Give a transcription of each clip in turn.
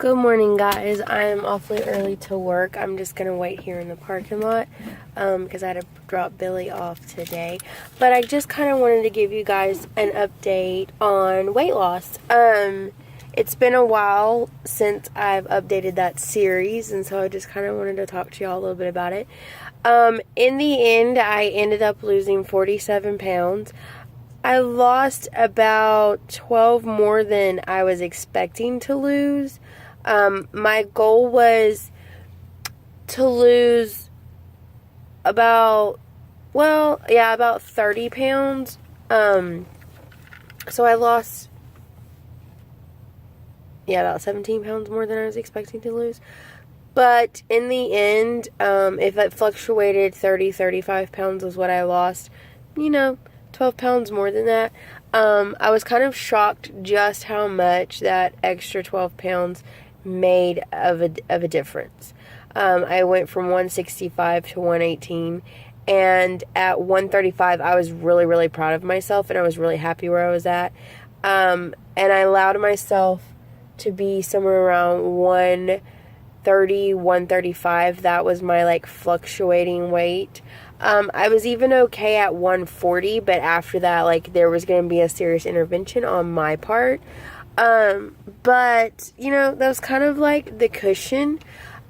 Good morning, guys. I'm awfully early to work. I'm just going to wait here in the parking lot because I had to drop Billy off today. But I just kind of wanted to give you guys an update on weight loss. It's been a while since I've updated that series, and so I just kind of wanted to talk to y'all a little bit about it. In the end, I ended up losing 47 pounds. I lost about 12 more than I was expecting to lose. My goal was to lose about 30 pounds. So I lost, about 17 pounds more than I was expecting to lose. But in the end, if it fluctuated, 35 pounds was what I lost. 12 pounds more than that. I was kind of shocked just how much that extra 12 pounds made of a difference. I went from 165 to 118, and at 135 I was really, really proud of myself, and I was really happy where I was at. And I allowed myself to be somewhere around 130, 135. That was my fluctuating weight. I was even okay at 140, but after that, there was going to be a serious intervention on my part. But, that was kind of the cushion.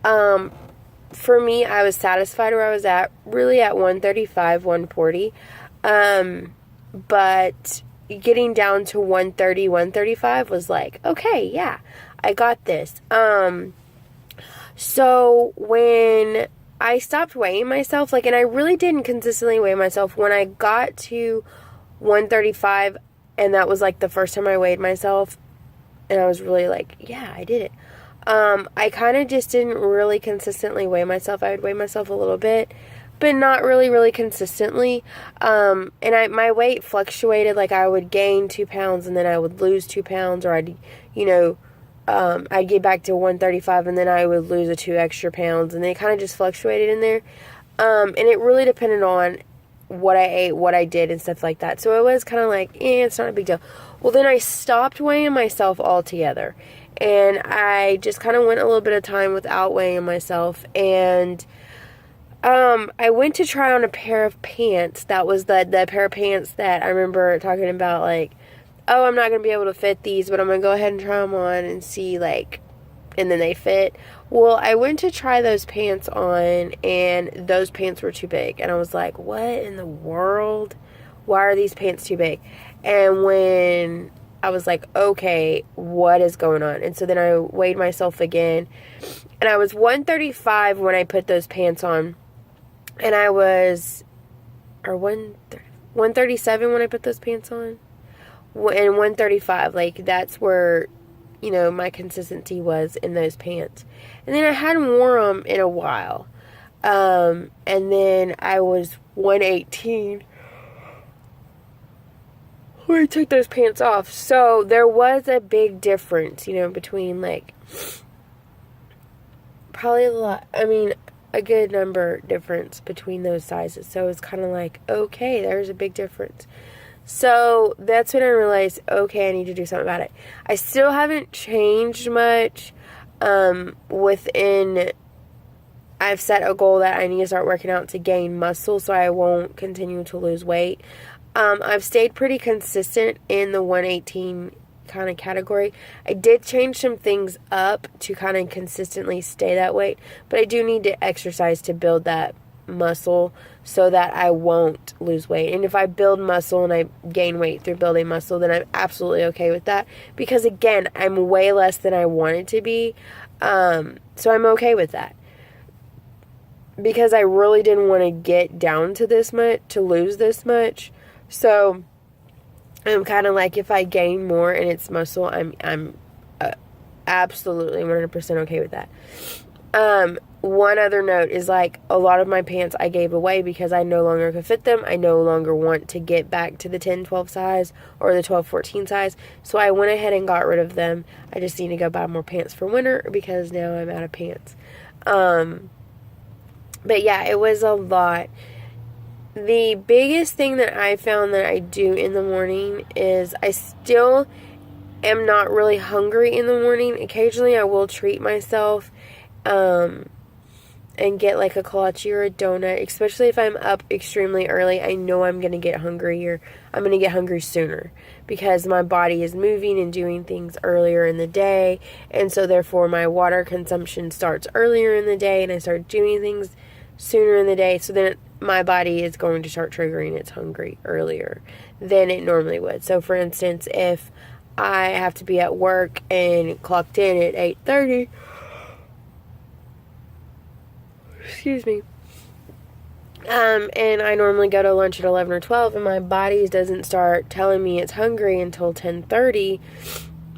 For me, I was satisfied where I was at, really at 135, 140. But getting down to 130, 135 was okay, yeah, I got this. So when I stopped weighing myself, and I really didn't consistently weigh myself. When I got to 135, and that was the first time I weighed myself, and I was really yeah, I did it. I kind of just didn't really consistently weigh myself. I would weigh myself a little bit, but not really, really consistently. And my weight fluctuated. I would gain 2 pounds, and then I would lose 2 pounds, or I'd get back to 135, and then I would lose 2 extra pounds, and they kind of just fluctuated in there. And it really depended on what I ate, what I did, and stuff like that. So it was kind of it's not a big deal. Well, then I stopped weighing myself altogether, and I just kind of went a little bit of time without weighing myself, and I went to try on a pair of pants. That was the pair of pants that I remember talking about, oh, I'm not going to be able to fit these, but I'm going to go ahead and try them on and see, and then they fit. Well, I went to try those pants on, and those pants were too big. And I was like, what in the world? Why are these pants too big? And when I was like, okay, what is going on? And so then I weighed myself again, and I was 135 when I put those pants on. And I was, 137 when I put those pants on. And 135, that's where, my consistency was in those pants. And then I hadn't worn them in a while. And then I was 118 when I took those pants off. So there was a big difference, between, probably a good number difference between those sizes. So it's kind of okay, there's a big difference. So that's when I realized, okay, I need to do something about it. I still haven't changed much. I've set a goal that I need to start working out to gain muscle, so I won't continue to lose weight. I've stayed pretty consistent in the 118 kind of category. I did change some things up to kind of consistently stay that weight, but I do need to exercise to build that muscle so that I won't lose weight. And if I build muscle and I gain weight through building muscle, then I'm absolutely okay with that, because again, I'm way less than I wanted to be. So I'm okay with that, because I really didn't want to get down to this much to lose this much. So I'm kind of if I gain more and it's muscle, I'm absolutely 100% okay with that. One other note is a lot of my pants I gave away because I no longer could fit them. I no longer want to get back to the 10-12 size or the 12-14 size. So I went ahead and got rid of them. I just need to go buy more pants for winter because now I'm out of pants. But yeah, it was a lot. The biggest thing that I found that I do in the morning is I still am not really hungry in the morning. Occasionally I will treat myself and get like a kolache or a donut, especially if I'm up extremely early. I know I'm going to get hungry, or I'm going to get hungry sooner because my body is moving and doing things earlier in the day, and so therefore my water consumption starts earlier in the day and I start doing things sooner in the day, so then my body is going to start triggering its hungry earlier than it normally would. So for instance, if I have to be at work and clocked in at 8:30, excuse me, and I normally go to lunch at 11 or 12, and my body doesn't start telling me it's hungry until 10:30.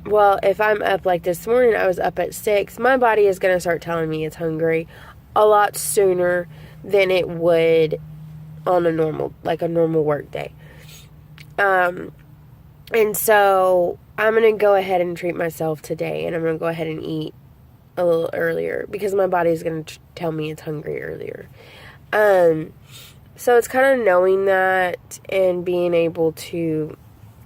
Well, if I'm up like this morning, I was up at 6, my body is going to start telling me it's hungry a lot sooner than it would on a normal work day. And so I'm going to go ahead and treat myself today, and I'm going to go ahead and eat a little earlier because my body is going to tell me it's hungry earlier. So it's kind of knowing that and being able to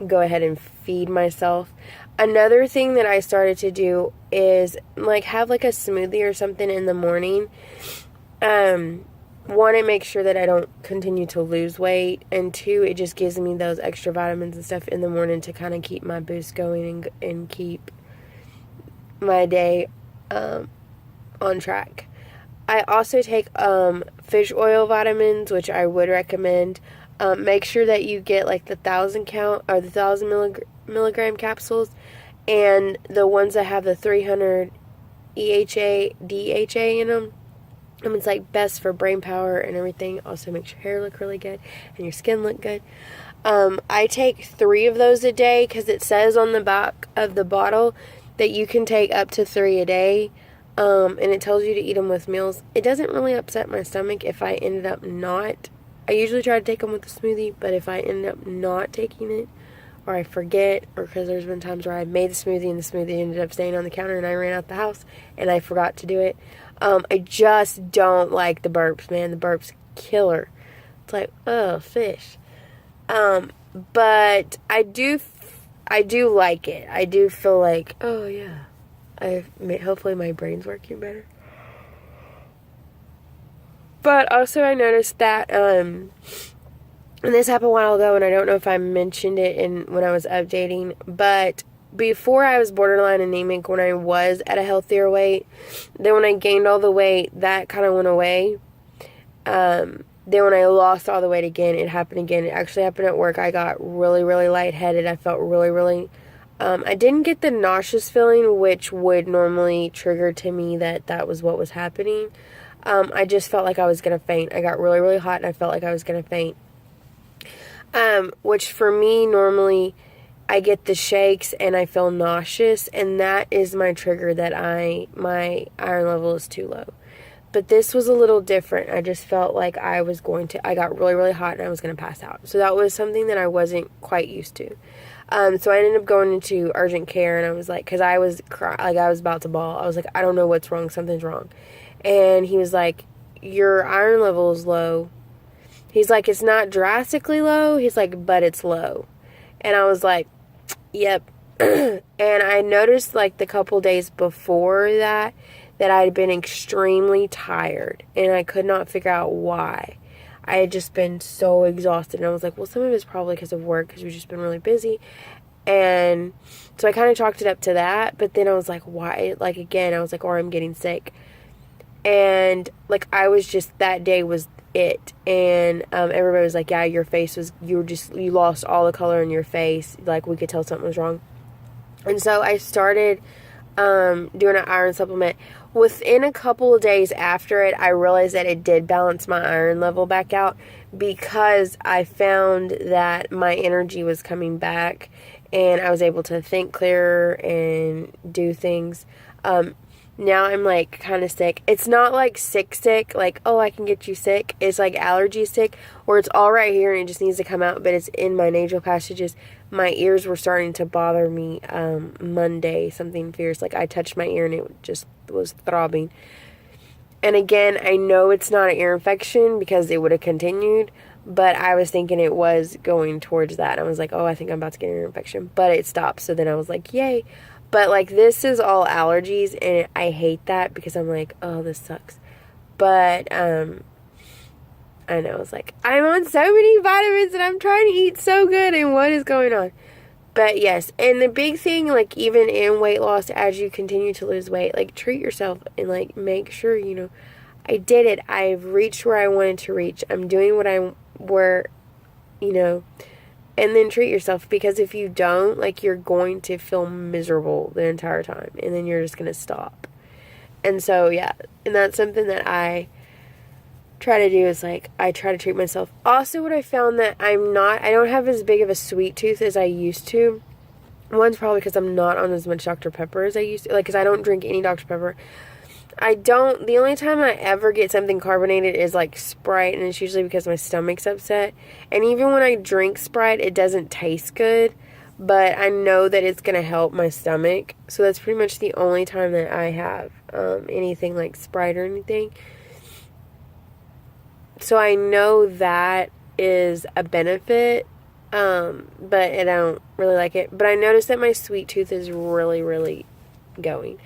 go ahead and feed myself. Another thing that I started to do is like have like a smoothie or something in the morning. One, it makes sure that I don't continue to lose weight, and two, it just gives me those extra vitamins and stuff in the morning to kind of keep my boost going and keep my day on track. I also take fish oil vitamins, which I would recommend. Make sure that you get like the 1,000 count or the 1,000 milligram capsules, and the ones that have the 300 EHA, DHA in them. It's like best for brain power and everything. Also makes your hair look really good and your skin look good. I take 3 of those a day because it says on the back of the bottle that you can take up to 3 a day. And it tells you to eat them with meals. It doesn't really upset my stomach if I ended up not. I usually try to take them with the smoothie, but if I end up not taking it, or I forget, or because there's been times where I made the smoothie and the smoothie ended up staying on the counter and I ran out the house and I forgot to do it. I just don't like the burps, man. The burps killer. It's like, oh, fish. But I do like it. I do feel like, oh yeah, hopefully my brain's working better. But also I noticed that, and this happened a while ago, and I don't know if I mentioned it when I was updating, but before I was borderline anemic, when I was at a healthier weight, then when I gained all the weight, that kind of went away. Then when I lost all the weight again, it happened again. It actually happened at work. I got really, really lightheaded. I felt really, really, I didn't get the nauseous feeling, which would normally trigger to me that was what was happening. I just felt like I was going to faint. I got really, really hot and I felt like I was going to faint. Which for me, normally I get the shakes and I feel nauseous, and that is my trigger that my iron level is too low. But this was a little different. I just felt like I got really, really hot and I was going to pass out. So that was something that I wasn't quite used to. So I ended up going into urgent care, and I was like, because I was I was about to bawl. I was like, I don't know what's wrong. Something's wrong. And he was like, your iron level is low. He's like, it's not drastically low. He's like, but it's low. And I was like, yep. And I noticed like the couple days before that I had been extremely tired, and I could not figure out why. I had just been so exhausted, and I was like, well, some of it's probably because of work, because we've just been really busy. And so I kind of chalked it up to that, but then I was like, why? Like, again, I was like, or I'm getting sick. And like, I was just, that day was it. And everybody was like, yeah, your face was, you lost all the color in your face. Like, we could tell something was wrong. And so I started doing an iron supplement. Within a couple of days after it, I realized that it did balance my iron level back out, because I found that my energy was coming back and I was able to think clearer and do things. Now I'm like kind of sick. It's not like sick, like, oh, I can get you sick. It's like allergy sick, where it's all right here and it just needs to come out, but it's in my nasal passages. My ears were starting to bother me Monday, something fierce. Like, I touched my ear and it just was throbbing. And again, I know it's not an ear infection because it would have continued, But I was thinking it was going towards that. I was like, oh, I think I'm about to get an ear infection. But it stopped. So then I was like, yay. But, like, this is all allergies, and I hate that because I'm like, oh, this sucks. But, I know, it's like, I'm on so many vitamins, and I'm trying to eat so good, and what is going on? But, yes, and the big thing, like, even in weight loss, as you continue to lose weight, like, treat yourself and, like, make sure, you know, I did it. I've reached where I wanted to reach. I'm doing you know, and then treat yourself, because if you don't, like, you're going to feel miserable the entire time, and then you're just going to stop. And so, yeah, and that's something that I try to do, is, like, I try to treat myself. Also, what I found that I don't have as big of a sweet tooth as I used to. One's probably because I'm not on as much Dr. Pepper as I used to, like, because I don't drink any Dr. Pepper. The only time I ever get something carbonated is, like, Sprite, and it's usually because my stomach's upset. And even when I drink Sprite, it doesn't taste good, but I know that it's going to help my stomach. So that's pretty much the only time that I have anything like Sprite or anything. So I know that is a benefit, but I don't really like it. But I noticed that my sweet tooth is really, really going.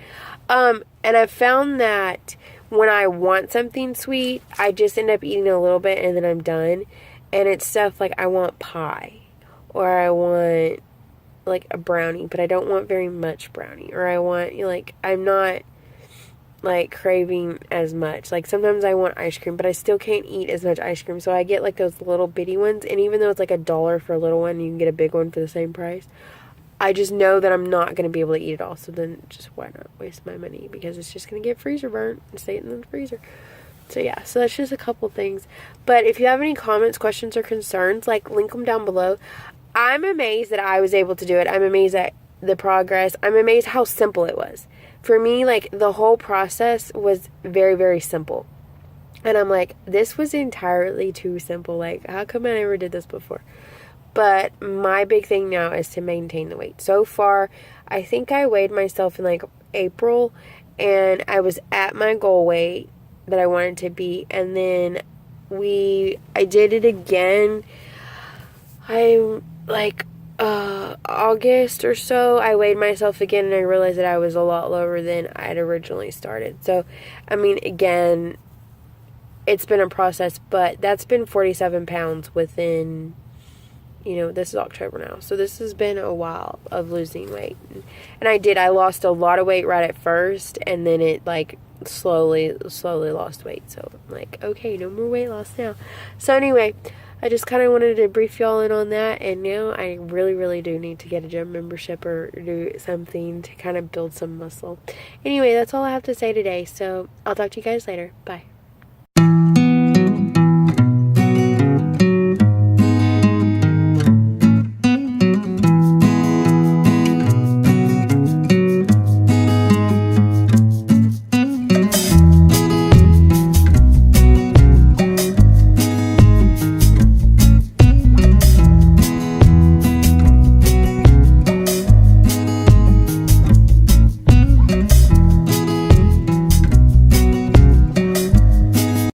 And I've found that when I want something sweet, I just end up eating a little bit and then I'm done. And it's stuff like I want pie, or I want, like, a brownie, but I don't want very much brownie. Or I want, you know, like, I'm not, like, craving as much. Like, sometimes I want ice cream, but I still can't eat as much ice cream. So I get, like, those little bitty ones. And even though it's like $1 for a little one, you can get a big one for the same price. I just know that I'm not going to be able to eat it all. So then just why not waste my money? Because it's just going to get freezer burnt and stay in the freezer. So yeah, so that's just a couple things. But if you have any comments, questions, or concerns, like, link them down below. I'm amazed that I was able to do it. I'm amazed at the progress. I'm amazed how simple it was. For me, like, the whole process was very, very simple. And I'm like, this was entirely too simple. Like, how come I never did this before? But my big thing now is to maintain the weight. So far, I think I weighed myself in, like, April, and I was at my goal weight that I wanted to be. And then I did it again. August or so, I weighed myself again, and I realized that I was a lot lower than I had originally started. So, I mean, again, it's been a process, but that's been 47 pounds within, you know, this is October now. So this has been a while of losing weight. And I lost a lot of weight right at first, and then it, like, slowly lost weight. So I'm like, okay, no more weight loss now. So anyway, I just kind of wanted to brief y'all in on that. And now I really, really do need to get a gym membership or do something to kind of build some muscle. Anyway, that's all I have to say today. So I'll talk to you guys later. Bye.